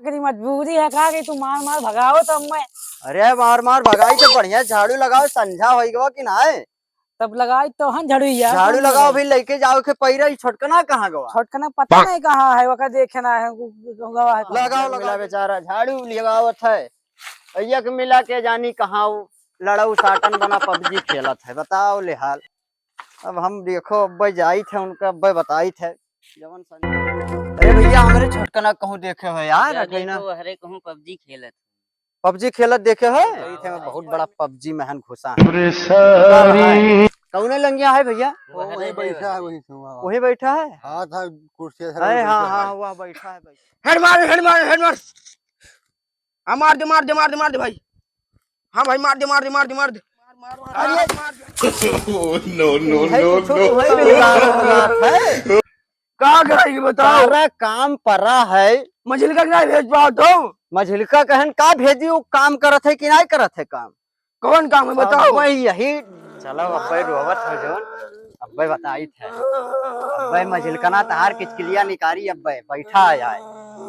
करी मजबूरी है का कि तू मार मार भगाओ तो मैं अरे मार मार भगाई तो बढ़िया झाड़ू लगाओ संझा हो गवा कि ना है तब लगाई तो हम झड़ुइया झाड़ू लगाओ भी लेके जाओ के पैरा छोटकना कहाँ गवा छोटकना पता नहीं कहाँ है वका देखना है लगाओ लगाओ बेचारा झाड़ू लगावत है भैया के मिला के जानी कहाँ लड़ाऊ साटन बना पबजी खेलत है बताओ ले हाल। अब हम देखो अब्बे जाई थे उनका अब्बे बताई थे जवन अरे भैया हमारे छोटकना कहूँ देखे हो यार हरे कहूँ पबजी खेलत पबजी खेलत देखे हो थे मैं बहुत बड़ा पबजी महन घुसा कौन लंगिया है भैया वही बैठा है वही बैठा है हाँ था कुर्सी है हाँ वह बैठा है हेड मार हाँ मार दे भाई हाँ भाई मार दे कहाँ कराएगी बताओ सारा काम परा है मछली का नहीं भेज पाओ तो मझिलका कहन का भेजी वो काम करत है कि नहीं करत है काम कौन काम है बताओ मैं यही चलो अब्बे रोवत हो जोन अब्बे बताई थे अब्बे मझिलकना तहार किचकिलिया निकारी अब्बे बैठा है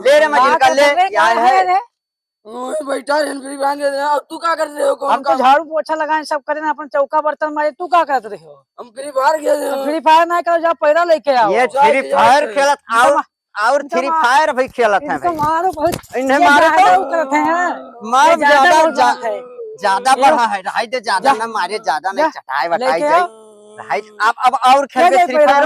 ले रे मझिलका ले यार है बैठा है तू क्या कर रहे हो हम तो झाड़ू पोछा लगाए सब करे ना अपन चौका बर्तन मारे तू क्या कर रहे हो हम फ्री फायर खेल फ्री फायर नहीं करो जाओ पैरा लेके आओ ये फ्री फायर खेलत और फ्री फायर भी खेलत है मारो बहुत इन्हें मारे तो करते हैं मार ज्यादा बढ़ा है रहाई दे ज्यादा ना मारे ज्यादा नहीं चटाई बटाई जाए रहाई अब और खेल फ्री फायर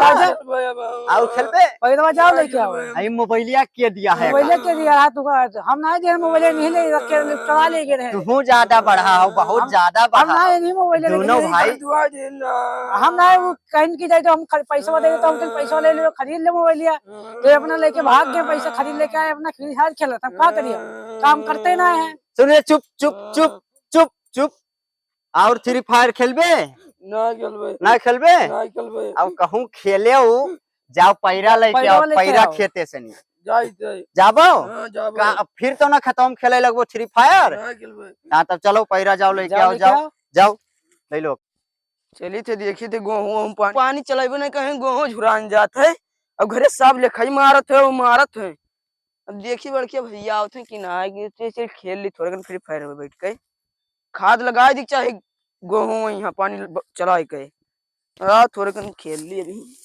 और खेल पे पैरा जाओ लेके आओ आई मोबाइलिया के दिया है मोबाइल के दिया है तू हम ना दे मोबाइल नहीं ले रखे चला ले गए रहे तू ज्यादा बढ़ा हो बहुत ज्यादा हम बढ़ा ना नहीं मोबाइल दोनों भाई हम ना वो कहीं की जाए तो हम पैसा दे तो हम पैसा ले लो खरीद ले मोबाइल तो अपना लेके भाग गए पैसा खरीद लेके आए अपना फ्री फायर खेला हम क्या करिए काम करते ना है सुनिए चुप चुप चुप चुप चुप और फ्री फायर खेलबे ना खेलबे अब कहूँ खेले जाओ पैरा लेके आओ पैरा खेते से नहीं जाबो फिर तो ना खत्म खेले लगो फ्री फायर हाँ तब चलो पैरा जाओ लेके आओ जाओ ले लो चली थे देखी थे गेहूं पानी चलाबे नहीं कहीं गेहूं झुरान जात है अब घरे सब लेखाई मारत है वो मारत है अब देखी बड़के भैया आवते कि ना खेल ली थोड़ा फ्री फायर में बैठ के खाद लगाए दी चाहे गेहूं यहाँ पानी चलाए के थोड़े कन खेल ली अभी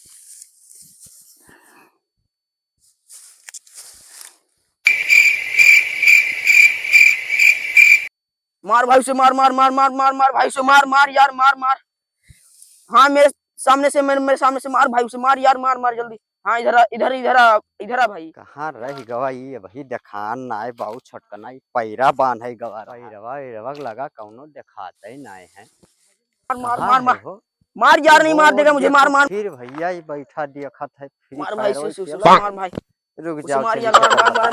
मार भाई से मार भाई से मार यार मार हाँ मेरे सामने से मार भाई से मार यार मार जल्दी हाँ इधर भाई कहाँ रही गवा ये भाई देखान ना है बहुत छटकना पैरा बांध है गवा रवा लगा कौनो दिखाते ना है मार यार नहीं मार देगा मुझे मार फिर भैया ये बैठा देखत है मार भाई मार भाई रुक जाओ मार यार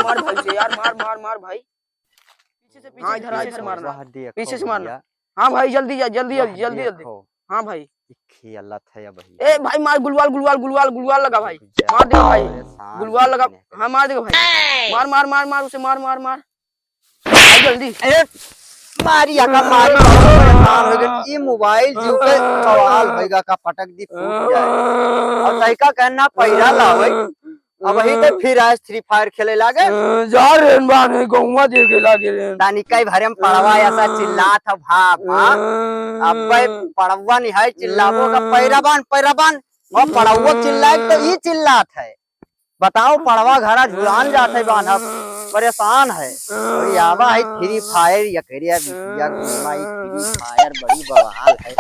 मार भाई से यार मार भाई पीछे से हाँ इधर मारना पीछे से मारना भैया हाँ भाई जल्दी हाँ भाई खेलत है भाई ए भाई मार गुलवाल लगा भाई मार देगा भाई गुलवाल लगा हाँ मार देगा भाई मार उसे मार जल्दी मारिया का मारे परेशान हो गए ये मोबाइल जो के सवाल होएगा का पटक दी फूट जाए और तैका कहना पैरा लावे अब वही तो फिर आज फ्री फायर खेले लागे जा रे बाने गौवा दे के लागे रे तानी कई भरे में पड़वा ऐसा चिल्ला था भाप अब भाई पड़वा नहीं है चिल्लावो का पैरा बान वो पड़वा चिल्लाए तो ये चिल्लात है बताओ पड़वा घरा झुलान जाते बांधा परेशान है और यावा है फ्री फायर या करिया बिटिया गुमाई फ्री फायर बड़ी बवाल है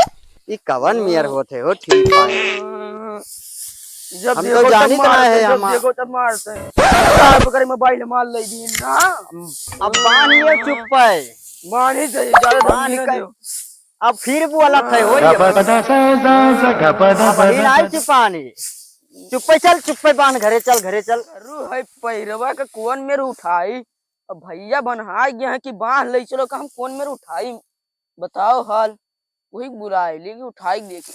ये कवन मियर होते हो फ्री फायर जब हम तो जानी तो है हम देखो तब मारते हैं पकड़ मोबाइल मार ले दी ना अब बानिए चुप है मानी चाहिए ज्यादा बानी अब फिर वो अलग है हो ये पानी चुप्पे चल चुप्पे बांध घरे चल रू है पैरवा का कौन मेरे उठाई अब भैया बनहा गया है कि बांध ले चलो का हम कौन मेरे उठाई बताओ हाल वही बुलाए लेगी उठाई देखी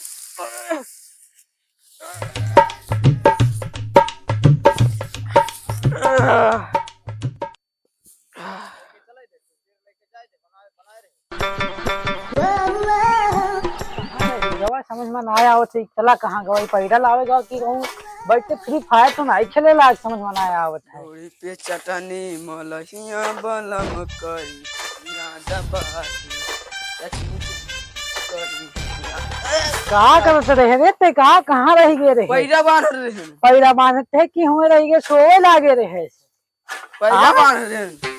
समझ में ना आया हो चला कहाँ गवा पैदल आवेगा कि कहूँ बैठ के फ्री फायर तो नहीं खेले लाग समझ में ना आवत है। घोड़ी पे चटनी मलहिया बलम करी याद बाती कहाँ करते रहे रे ते कहाँ रह गए रहे पैरा बांध रहे हैं पैरा बांधते कि हुए रह गए सोए लागे रहे पैरा बांध रहे हैं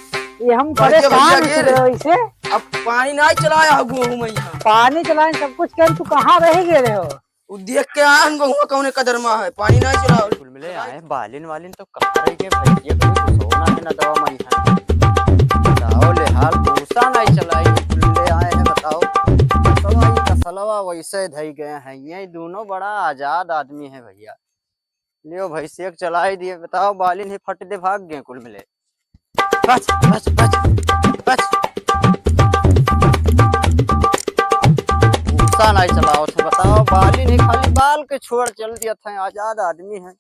ये हम बढ़िया परेशान भैया हो गे वैसे अब पानी नहीं चलाया हो गेहूं में यहाँ पानी चलाए सब कुछ कर तू कहाँ रह गए रहे हो। वो देख के आए गेहूं कौन कदर में है पानी नहीं चला कुल मिले आए बालिन वालिन तो कहाँ रह गए भैया कहीं कुछ होना है ना दवा मई है बताओ ले हाल भूसा नहीं चलाई कुल मिले आए हैं बताओ कसलवा ये कसलवा वैसे धई गए हैं ये दोनों बड़ा आजाद आदमी है भैया लियो भाई सेक चला ही दिए बताओ बालिन ही फट दे भाग गए कुल मिले बच बच बच बच भूसा नहीं चलाओ थे बताओ बालिन ही खाली बाल के छोड़ चल दिया था आजाद आदमी है।